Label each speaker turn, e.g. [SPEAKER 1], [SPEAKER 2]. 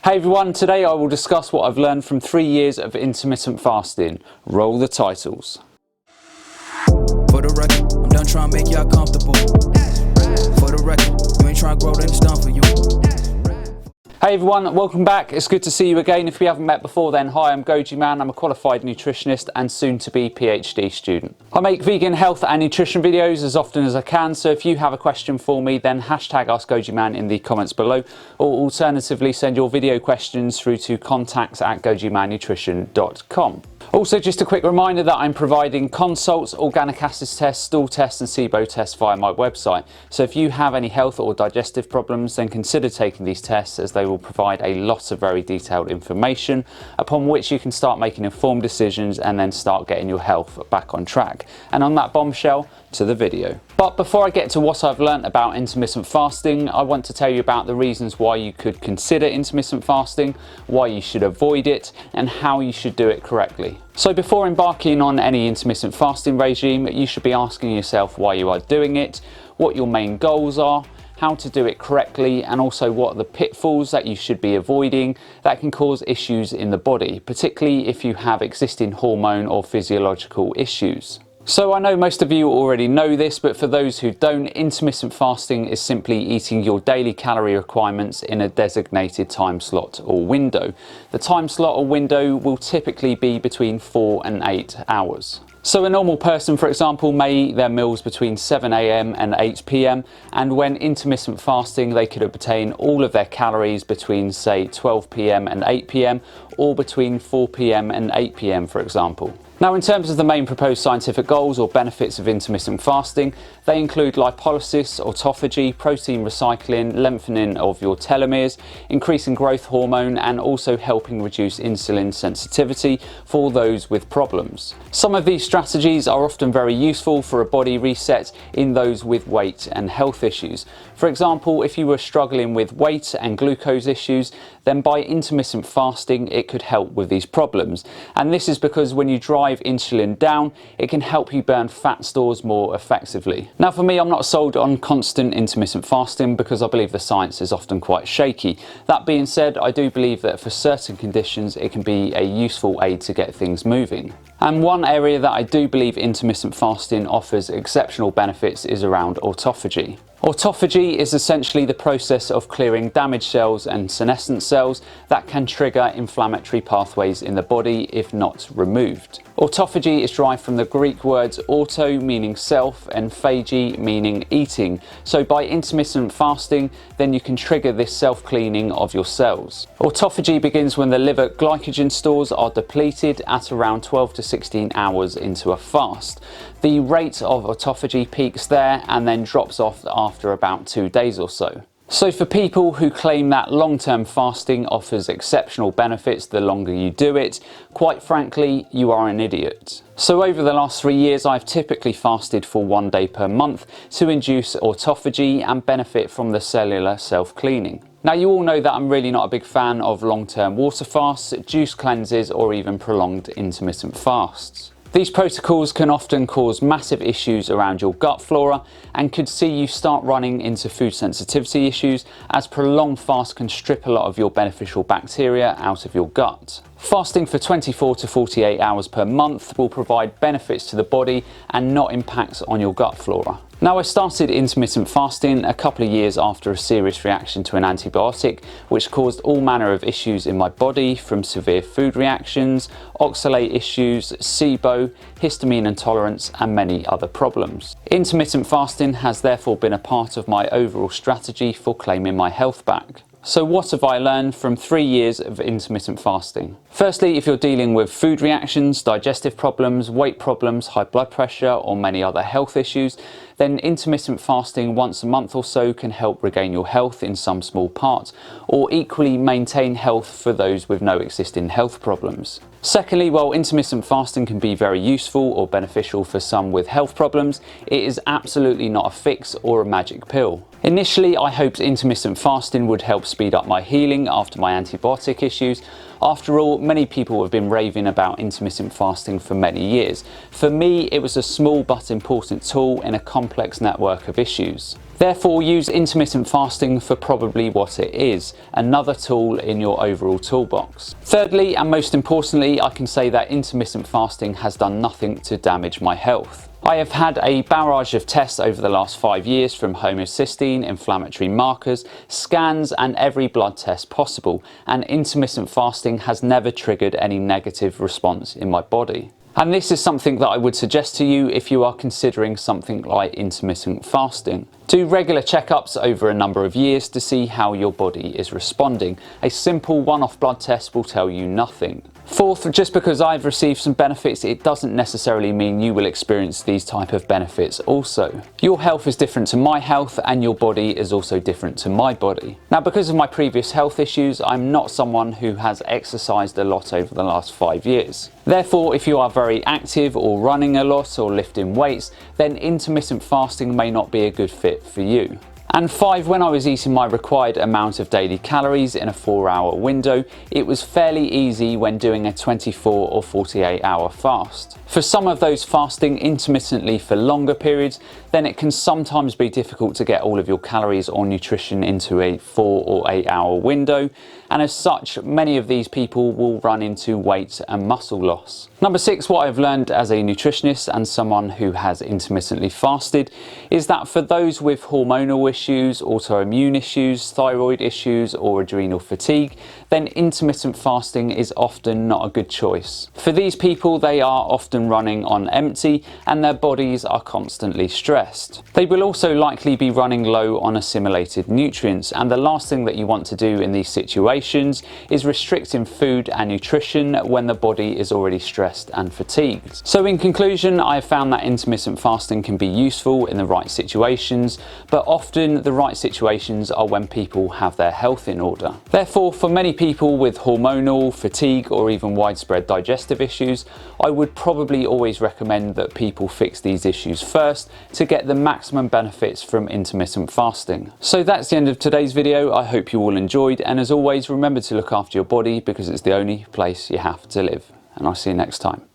[SPEAKER 1] Hey everyone, today I will discuss what I've learned from 3 years of intermittent fasting. Roll the titles.
[SPEAKER 2] For the record, I'm done trying to make y'all comfortable. For the record, you ain't trying to grow, then it's done for you.
[SPEAKER 1] Hey everyone, welcome back. It's good to see you again. If we haven't met before, then hi, I'm GojiMan. I'm a qualified nutritionist and soon to be PhD student. I make vegan health and nutrition videos as often as I can, so if you have a question for me, then hashtag AskGojiMan in the comments below, or alternatively send your video questions through to contacts@gojimannutrition.com. Also, just a quick reminder that I'm providing consults, organic acids tests, stool tests and SIBO tests via my website. So if you have any health or digestive problems, then consider taking these tests, as they will provide a lot of very detailed information upon which you can start making informed decisions and then start getting your health back on track. And on that bombshell, to the video. But before I get to what I've learnt about intermittent fasting, I want to tell you about the reasons why you could consider intermittent fasting, why you should avoid it, and how you should do it correctly. So before embarking on any intermittent fasting regime, you should be asking yourself why you are doing it, what your main goals are, how to do it correctly, and also what are the pitfalls that you should be avoiding that can cause issues in the body, particularly if you have existing hormone or physiological issues. So I know most of you already know this, but for those who don't, intermittent fasting is simply eating your daily calorie requirements in a designated time slot or window. The time slot or window will typically be between 4 and 8 hours. So a normal person, for example, may eat their meals between 7 AM and 8 PM, and when intermittent fasting, they could obtain all of their calories between, say, 12 PM and 8 PM, or between 4 PM and 8 PM, for example. Now, in terms of the main proposed scientific goals or benefits of intermittent fasting, they include lipolysis, autophagy, protein recycling, lengthening of your telomeres, increasing growth hormone, and also helping reduce insulin sensitivity for those with problems. Some of these strategies are often very useful for a body reset in those with weight and health issues. For example, if you were struggling with weight and glucose issues, then by intermittent fasting it could help with these problems. And this is because when you drive insulin down, it can help you burn fat stores more effectively. Now for me, I'm not sold on constant intermittent fasting because I believe the science is often quite shaky. That being said, I do believe that for certain conditions it can be a useful aid to get things moving. And one area that I do believe intermittent fasting offers exceptional benefits is around autophagy. Autophagy is essentially the process of clearing damaged cells and senescent cells that can trigger inflammatory pathways in the body if not removed. Autophagy is derived from the Greek words auto, meaning self, and phagi, meaning eating. So by intermittent fasting, then you can trigger this self-cleaning of your cells. Autophagy begins when the liver glycogen stores are depleted at around 12 to 16 hours into a fast. The rate of autophagy peaks there and then drops off after about 2 days or so. So for people who claim that long-term fasting offers exceptional benefits the longer you do it, quite frankly, you are an idiot. So over the last 3 years, I've typically fasted for 1 day per month to induce autophagy and benefit from the cellular self-cleaning. Now you all know that I'm really not a big fan of long-term water fasts, juice cleanses, or even prolonged intermittent fasts. These protocols can often cause massive issues around your gut flora and could see you start running into food sensitivity issues, as prolonged fast can strip a lot of your beneficial bacteria out of your gut. Fasting for 24 to 48 hours per month will provide benefits to the body and not impacts on your gut flora. Now, I started intermittent fasting a couple of years after a serious reaction to an antibiotic, which caused all manner of issues in my body, from severe food reactions, oxalate issues, SIBO, histamine intolerance, and many other problems. Intermittent fasting has therefore been a part of my overall strategy for claiming my health back. So what have I learned from 3 years of intermittent fasting? Firstly, if you're dealing with food reactions, digestive problems, weight problems, high blood pressure, or many other health issues, then intermittent fasting once a month or so can help regain your health in some small part, or equally maintain health for those with no existing health problems. Secondly, while intermittent fasting can be very useful or beneficial for some with health problems, it is absolutely not a fix or a magic pill. Initially, I hoped intermittent fasting would help speed up my healing after my antibiotic issues. After all, many people have been raving about intermittent fasting for many years. For me, it was a small but important tool in a complex network of issues. Therefore, use intermittent fasting for probably what it is, another tool in your overall toolbox. Thirdly, and most importantly, I can say that intermittent fasting has done nothing to damage my health. I have had a barrage of tests over the last 5 years, from homocysteine, inflammatory markers, scans and every blood test possible, and intermittent fasting has never triggered any negative response in my body. And this is something that I would suggest to you if you are considering something like intermittent fasting. Do regular checkups over a number of years to see how your body is responding. A simple one-off blood test will tell you nothing. Fourth, just because I've received some benefits, it doesn't necessarily mean you will experience these type of benefits also. Your health is different to my health, and your body is also different to my body. Now, because of my previous health issues, I'm not someone who has exercised a lot over the last 5 years. Therefore, if you are very active or running a lot or lifting weights, then intermittent fasting may not be a good fit for you. And 5, when I was eating my required amount of daily calories in a 4-hour window, it was fairly easy when doing a 24 or 48-hour fast. For some of those fasting intermittently for longer periods, then it can sometimes be difficult to get all of your calories or nutrition into a 4 or 8-hour window, and as such, many of these people will run into weight and muscle loss. Number 6, what I've learned as a nutritionist and someone who has intermittently fasted is that for those with hormonal issues, autoimmune issues, thyroid issues or adrenal fatigue, then intermittent fasting is often not a good choice. For these people, they are often running on empty and their bodies are constantly stressed. They will also likely be running low on assimilated nutrients, and the last thing that you want to do in these situations is restricting food and nutrition when the body is already stressed and fatigued. So in conclusion, I have found that intermittent fasting can be useful in the right situations, but often the right situations are when people have their health in order. Therefore, for many people with hormonal, fatigue or even widespread digestive issues, I would probably always recommend that people fix these issues first to get the maximum benefits from intermittent fasting. So that's the end of today's video. I hope you all enjoyed, and as always, remember to look after your body because it's the only place you have to live. And I'll see you next time.